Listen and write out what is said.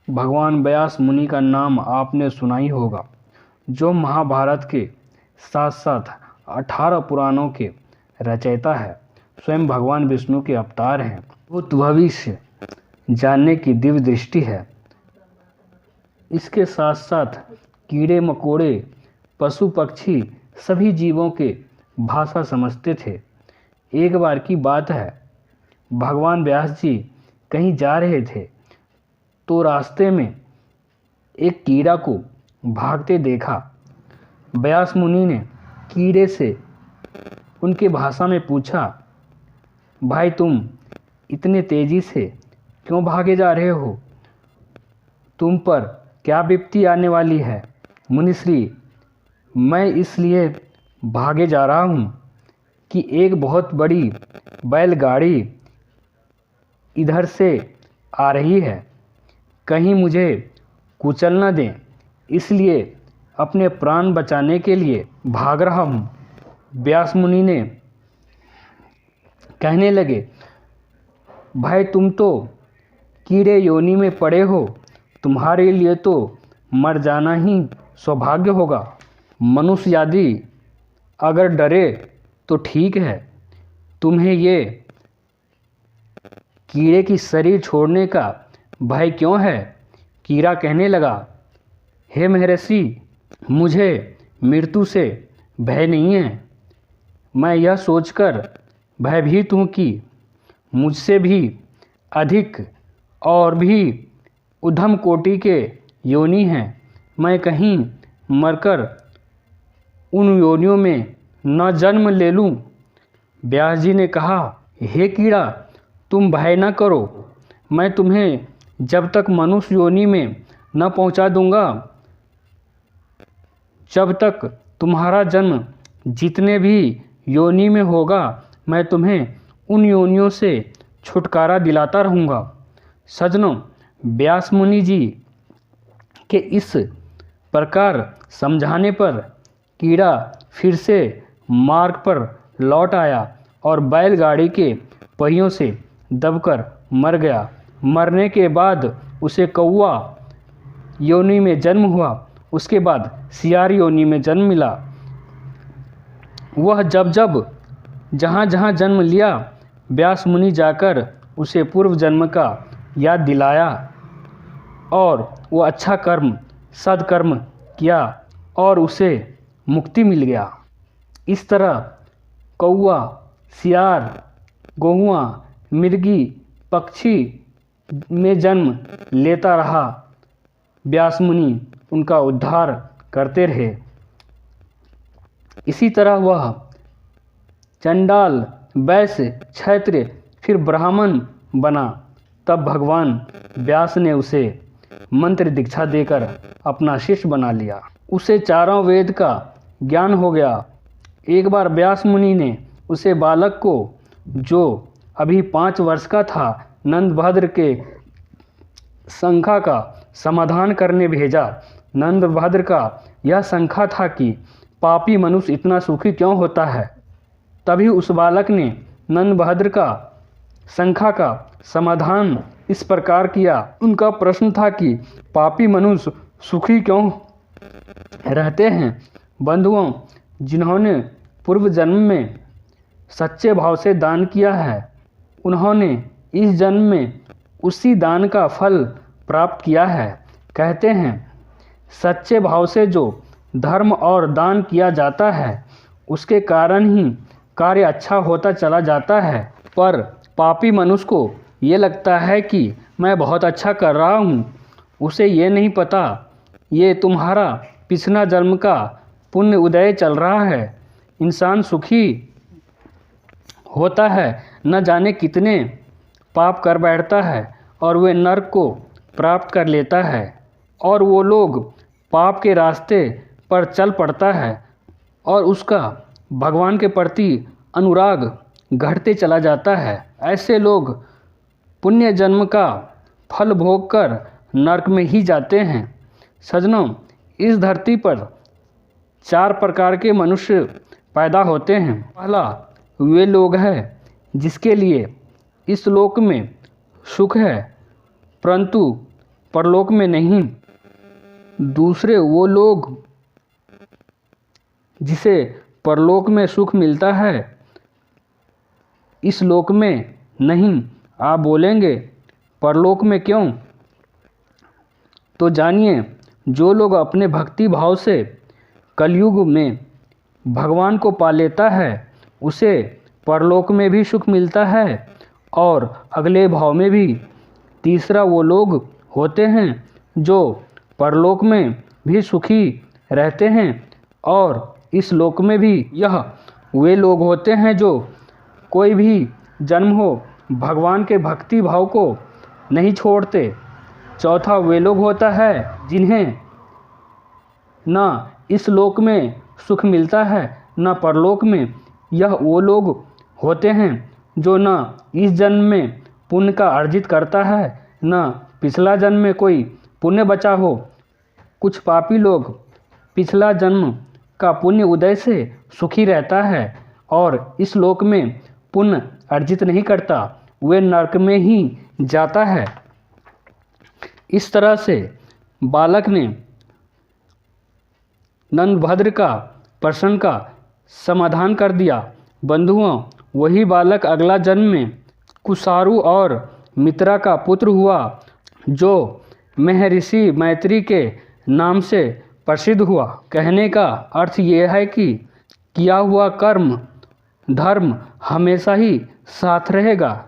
भगवान व्यास मुनि का नाम आपने सुना ही होगा, जो महाभारत के साथ साथ 18 पुराणों के रचयिता है। स्वयं भगवान विष्णु के अवतार हैं। भूत भविष्य जानने की दिव्य दृष्टि है। इसके साथ साथ कीड़े मकोड़े, पशु पक्षी सभी जीवों के भाषा समझते थे। एक बार की बात है, भगवान व्यास जी कहीं जा रहे थे तो रास्ते में एक कीड़ा को भागते देखा। व्यास मुनि ने कीड़े से उनके भाषा में पूछा, भाई तुम इतने तेजी से क्यों भागे जा रहे हो? तुम पर क्या विपत्ति आने वाली है? मुनिश्री, मैं इसलिए भागे जा रहा हूँ कि एक बहुत बड़ी बैलगाड़ी इधर से आ रही है, कहीं मुझे कुचल न दें, इसलिए अपने प्राण बचाने के लिए भाग रहा हूँ। व्यास मुनि ने कहने लगे, भाई तुम तो कीड़े योनि में पड़े हो, तुम्हारे लिए तो मर जाना ही सौभाग्य होगा। मनुष्य आदि अगर डरे तो ठीक है, तुम्हें ये कीड़े की शरीर छोड़ने का भय क्यों है? कीड़ा कहने लगा, हे महर्षि, मुझे मृत्यु से भय नहीं है। मैं यह सोचकर भयभीत हूँ कि मुझसे भी अधिक और भी उद्धम कोटि के योनि हैं। मैं कहीं मरकर उन योनियों में न जन्म ले लूँ। व्यास जी ने कहा, हे कीड़ा, तुम भय न करो, मैं तुम्हें जब तक मनुष्य योनि में न पहुंचा दूंगा, जब तक तुम्हारा जन्म जितने भी योनि में होगा, मैं तुम्हें उन योनियों से छुटकारा दिलाता रहूँगा। सज्जनों, व्यास मुनि जी के इस प्रकार समझाने पर कीड़ा फिर से मार्ग पर लौट आया और बैलगाड़ी के पहियों से दबकर मर गया। मरने के बाद उसे कौवा योनि में जन्म हुआ, उसके बाद सियार योनि में जन्म मिला। वह जब जब जहाँ जहाँ जन्म लिया, व्यास मुनि जाकर उसे पूर्व जन्म का याद दिलाया और वो अच्छा कर्म सद्कर्म किया और उसे मुक्ति मिल गया। इस तरह कौवा, सियार, गोहुआ, मिर्गी, पक्षी में जन्म लेता रहा। व्यास मुनि उनका उद्धार करते रहे। इसी तरह वह चंडाल, वैश्य, क्षत्रिय, फिर ब्राह्मण बना। तब भगवान व्यास ने उसे मंत्र दीक्षा देकर अपना शिष्य बना लिया। उसे चारों वेद का ज्ञान हो गया। एक बार व्यास मुनि ने उसे बालक को, जो अभी 5 वर्ष का था, नंदभद्र के शंका का समाधान करने भेजा। नंदभद्र का यह शंका था कि पापी मनुष्य इतना सुखी क्यों होता है। तभी उस बालक ने नंदभद्र का शंका का समाधान इस प्रकार किया। उनका प्रश्न था कि पापी मनुष्य सुखी क्यों रहते हैं। बंधुओं, जिन्होंने पूर्व जन्म में सच्चे भाव से दान किया है, उन्होंने इस जन्म में उसी दान का फल प्राप्त किया है। कहते हैं, सच्चे भाव से जो धर्म और दान किया जाता है, उसके कारण ही कार्य अच्छा होता चला जाता है। पर पापी मनुष्य को ये लगता है कि मैं बहुत अच्छा कर रहा हूँ। उसे ये नहीं पता, ये तुम्हारा पिछला जन्म का पुण्य उदय चल रहा है। इंसान सुखी होता है, न जाने कितने पाप कर बैठता है और वे नरक को प्राप्त कर लेता है। और वो लोग पाप के रास्ते पर चल पड़ता है और उसका भगवान के प्रति अनुराग घटते चला जाता है। ऐसे लोग पुण्य जन्म का फल भोग कर नरक में ही जाते हैं। सज्जनों, इस धरती पर 4 प्रकार के मनुष्य पैदा होते हैं। पहला वे लोग हैं जिसके लिए इस लोक में सुख है, परंतु परलोक में नहीं। दूसरे वो लोग जिसे परलोक में सुख मिलता है इस लोक में नहीं। आप बोलेंगे परलोक में क्यों? तो जानिए, जो लोग अपने भक्ति भाव से कलयुग में भगवान को पा लेता है उसे परलोक में भी सुख मिलता है और अगले भाव में भी। तीसरा वो लोग होते हैं जो परलोक में भी सुखी रहते हैं और इस लोक में भी। यह वे लोग होते हैं जो कोई भी जन्म हो भगवान के भक्ति भाव को नहीं छोड़ते। चौथा वे लोग होता है जिन्हें ना इस लोक में सुख मिलता है ना परलोक में। यह वो लोग होते हैं जो ना इस जन्म में पुण्य का अर्जित करता है ना पिछला जन्म में कोई पुण्य बचा हो। कुछ पापी लोग पिछला जन्म का पुण्य उदय से सुखी रहता है और इस लोक में पुण्य अर्जित नहीं करता, वे नरक में ही जाता है। इस तरह से बालक ने नंदभद्र का प्रश्न का समाधान कर दिया। बंधुओं, वही बालक अगला जन्म में कुशारु और मित्रा का पुत्र हुआ जो महर्षि मैत्री के नाम से प्रसिद्ध हुआ। कहने का अर्थ यह है कि किया हुआ कर्म धर्म हमेशा ही साथ रहेगा।